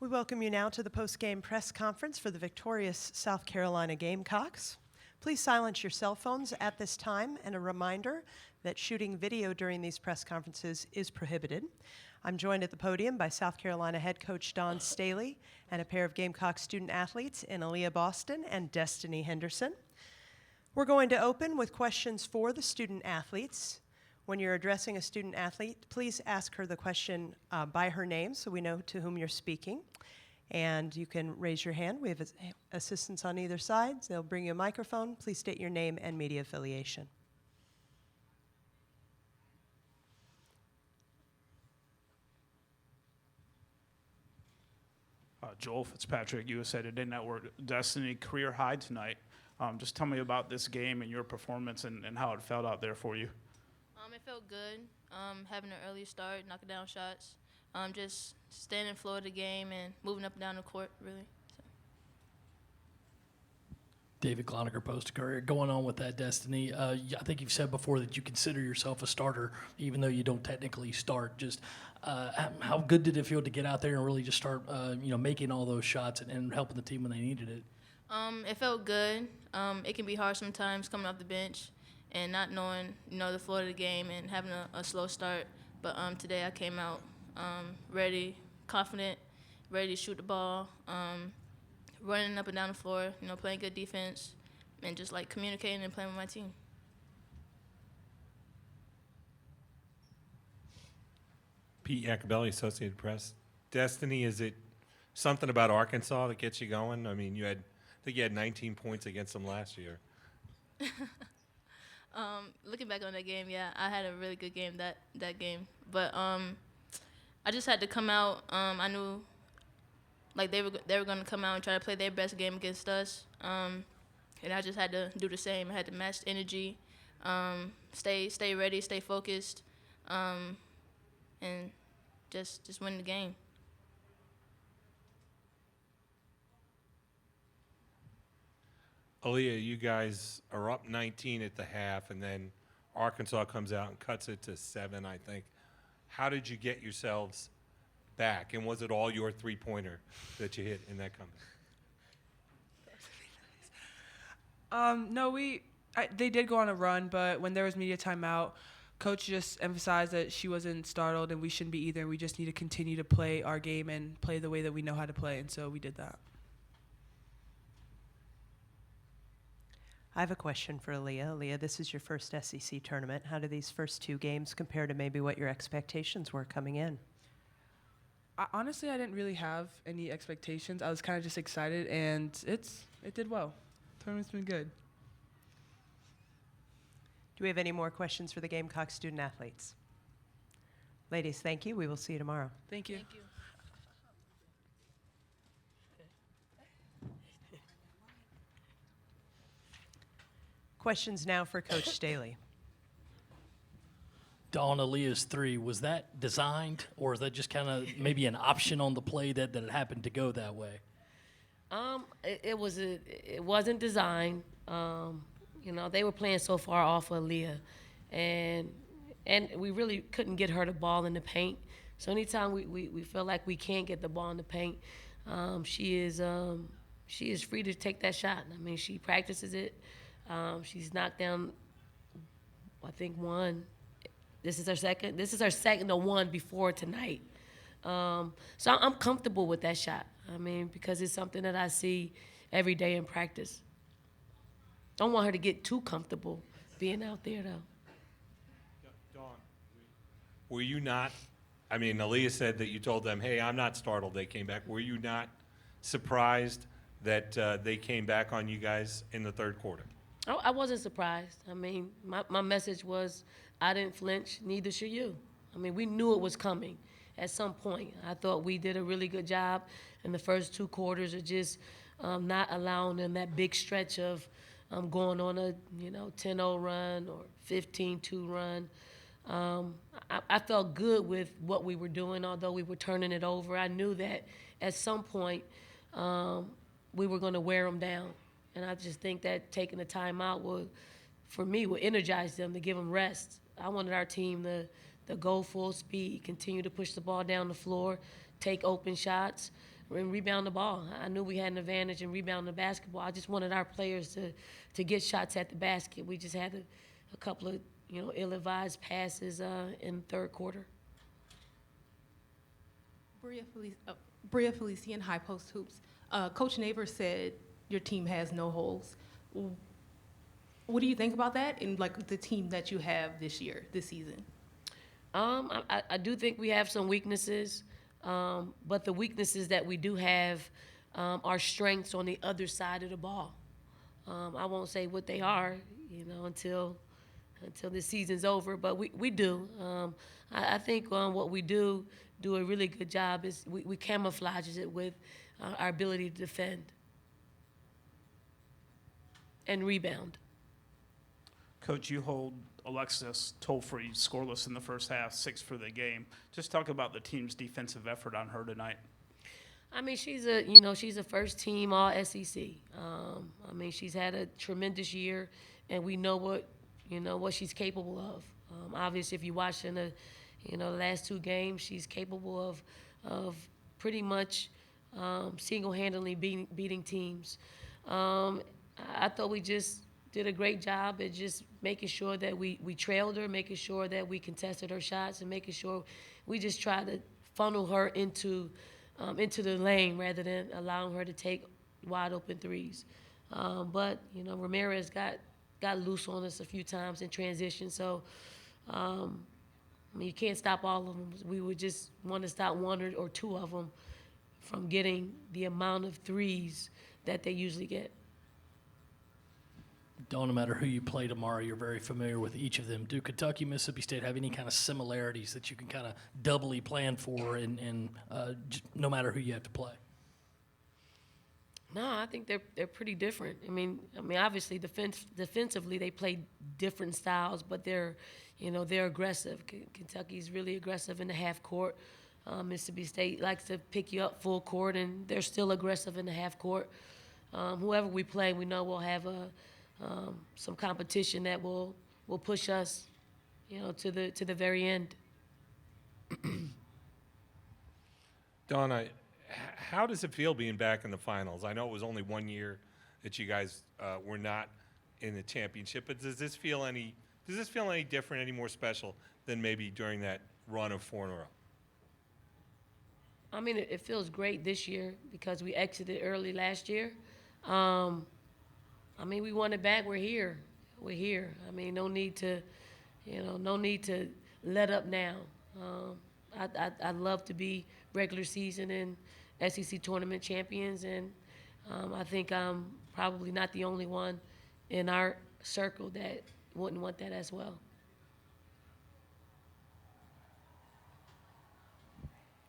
We welcome you now to the post-game press conference for the victorious South Carolina Gamecocks. Please silence your cell phones at this time, and a reminder that shooting video during these press conferences is prohibited. I'm joined at the podium by South Carolina head coach Don Staley and a pair of Gamecock student athletes in Aaliyah Boston and Destiny Henderson. We're going to open with questions for the student athletes. When you're addressing a student athlete, please ask her the question by her name so we know to whom you're speaking. And you can raise your hand. We have assistants on either side. They'll bring you a microphone. Please state your name and media affiliation. Joel Fitzpatrick, USA Today Network. Destiny, career high tonight. Just tell me about this game and your performance and how it felt out there for you. It felt good, having an early start, knocking down shots, just staying in flow of the game and moving up and down the court, really. So. David Cloninger, Post-Courier. Going on with that, Destiny, I think you've said before that you consider yourself a starter, even though you don't technically start. Just how good did it feel to get out there and really just start, making all those shots and helping the team when they needed it? It felt good. It can be hard sometimes coming off the bench and not knowing, the flow of the game and having a slow start. But today I came out ready, confident, ready to shoot the ball, running up and down the floor, playing good defense, and just like communicating and playing with my team. Pete Iacobelli, Associated Press. Destiny, is it something about Arkansas that gets you going? I mean, I think you had 19 points against them last year. Looking back on that game, yeah, I had a really good game that game. But I just had to come out. I knew like they were going to come out and try to play their best game against us. And I just had to do the same. I had to match the energy, stay ready, stay focused, and just win the game. Aaliyah, you guys are up 19 at the half, and then Arkansas comes out and cuts it to 7, I think. How did you get yourselves back, and was it all your three-pointer that you hit in that comeback? No, they did go on a run, but when there was media timeout, Coach just emphasized that she wasn't startled and we shouldn't be either. We just need to continue to play our game and play the way that we know how to play, and so we did that. I have a question for Aaliyah. Aaliyah, this is your first SEC tournament. How do these first two games compare to maybe what your expectations were coming in? Honestly, I didn't really have any expectations. I was kind of just excited, and it did well. The tournament's been good. Do we have any more questions for the Gamecock student athletes? Ladies, thank you. We will see you tomorrow. Thank you. Thank you. Questions now for Coach Staley. Dawn, Aaliyah's 3, was that designed, or is that just kind of maybe an option on the play that it happened to go that way? It wasn't designed. They were playing so far off of Aaliyah, and we really couldn't get her the ball in the paint. So anytime we feel like we can't get the ball in the paint, she is free to take that shot. I mean, she practices it. She's knocked down, I think, 1. This is her second. This is her second to 1 before tonight. So I'm comfortable with that shot. I mean, because it's something that I see every day in practice. Don't want her to get too comfortable being out there, though. Dawn, were you not, I mean, Aaliyah said that you told them, hey, I'm not startled they came back. Were you not surprised that they came back on you guys in the third quarter? I wasn't surprised. I mean, my message was I didn't flinch, neither should you. I mean, we knew it was coming at some point. I thought we did a really good job in the first 2 quarters of just not allowing them that big stretch of going on a 10-0 run or 15-2 run. I felt good with what we were doing, although we were turning it over. I knew that at some point we were going to wear them down. And I just think that taking the time out will energize them to give them rest. I wanted our team to go full speed, continue to push the ball down the floor, take open shots. rebound the ball. I knew we had an advantage in rebounding the basketball. I just wanted our players to get shots at the basket. We just had a couple of ill-advised passes in the third quarter. Bria Felician, High Post Hoops. Coach Neighbors said your team has no holes. What do you think about that and like the team that you have this season? I do think we have some weaknesses, but the weaknesses that we do have are strengths on the other side of the ball. I won't say what they are, until the season's over, but we do. I think what we do a really good job is we camouflage it with our ability to defend and rebound. Coach, you hold Alexis toll-free scoreless in the first half, 6 for the game. Just talk about the team's defensive effort on her tonight. I mean, she's a first team All SEC. I mean, she's had a tremendous year, and we know what she's capable of. Obviously, if you watch in the last 2 games, she's capable of pretty much single-handedly beating teams. I thought we just did a great job at just making sure that we trailed her, making sure that we contested her shots, and making sure we just tried to funnel her into the lane rather than allowing her to take wide open threes. But Ramirez got loose on us a few times in transition, so I mean, you can't stop all of them. We would just want to stop 1 or 2 of them from getting the amount of threes that they usually get. No matter who you play tomorrow, you're very familiar with each of them. Do Kentucky, Mississippi State have any kind of similarities that you can kind of doubly plan for, and no matter who you have to play? No, I think they're pretty different. I mean, obviously defensively they play different styles, but they're aggressive. Kentucky's really aggressive in the half court. Mississippi State likes to pick you up full court, and they're still aggressive in the half court. Whoever we play, we know we'll have some competition that will push us, to the very end. Donna, how does it feel being back in the finals? I know it was only 1 year that you guys were not in the championship, but does this feel any different, any more special than maybe during that run of 4 in a row? I mean, it feels great this year because we exited early last year. I mean, we won it back. We're here. I mean, no need to let up now. I'd love to be regular season and SEC tournament champions, and I think I'm probably not the only one in our circle that wouldn't want that as well.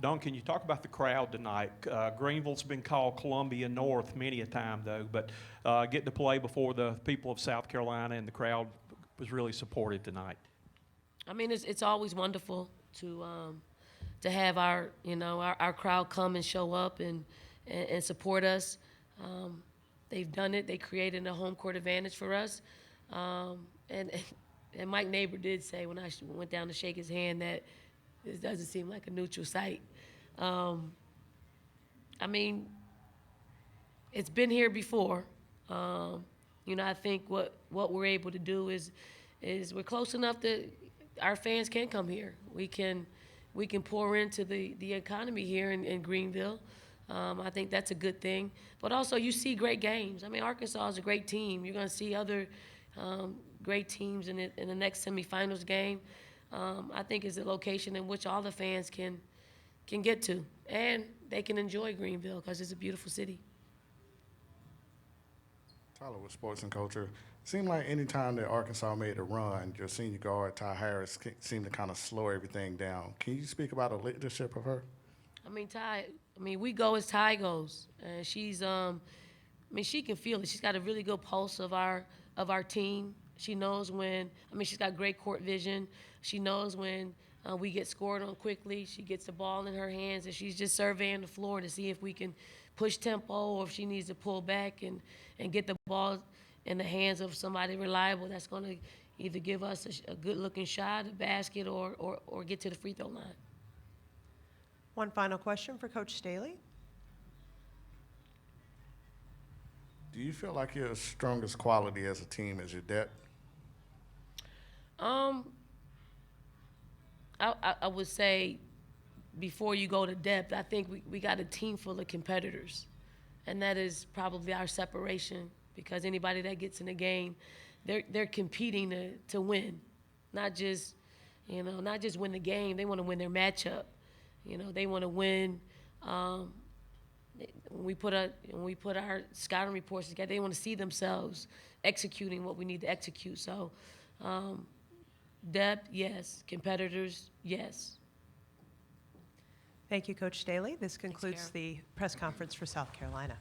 Don, can you talk about the crowd tonight? Greenville's been called Columbia North many a time, though, but getting to play before the people of South Carolina and the crowd was really supported tonight. I mean, it's always wonderful to have our crowd come and show up and support us. They've done it. They created a home court advantage for us. And Mike Neighbor did say when I went down to shake his hand that this doesn't seem like a neutral site. I mean, it's been here before. I think what we're able to do is we're close enough that our fans can come here. We can pour into the economy here in Greenville. I think that's a good thing. But also, you see great games. I mean, Arkansas is a great team. You're going to see other great teams in the next semifinals game. I think it's a location in which all the fans can get to, and they can enjoy Greenville because it's a beautiful city. Tyler with Sports and Culture. Seemed like any time that Arkansas made a run, your senior guard, Ty Harris, seemed to kind of slow everything down. Can you speak about the leadership of her? We go as Ty goes. And she's, she can feel it. She's got a really good pulse of our team. She knows when, she's got great court vision. She knows when we get scored on quickly. She gets the ball in her hands, and she's just surveying the floor to see if we can push tempo or if she needs to pull back and get the ball in the hands of somebody reliable that's going to either give us a good-looking shot, a basket, or get to the free throw line. One final question for Coach Staley. Do you feel like your strongest quality as a team is your depth? I would say before you go to depth, I think we got a team full of competitors. And that is probably our separation, because anybody that gets in the game, they're competing to win. Not just win the game, they want to win their matchup. They want to win. When we put our scouting reports together, they want to see themselves executing what we need to execute. So, depth, yes. Competitors, yes. Thank you, Coach Staley. This concludes the press conference for South Carolina.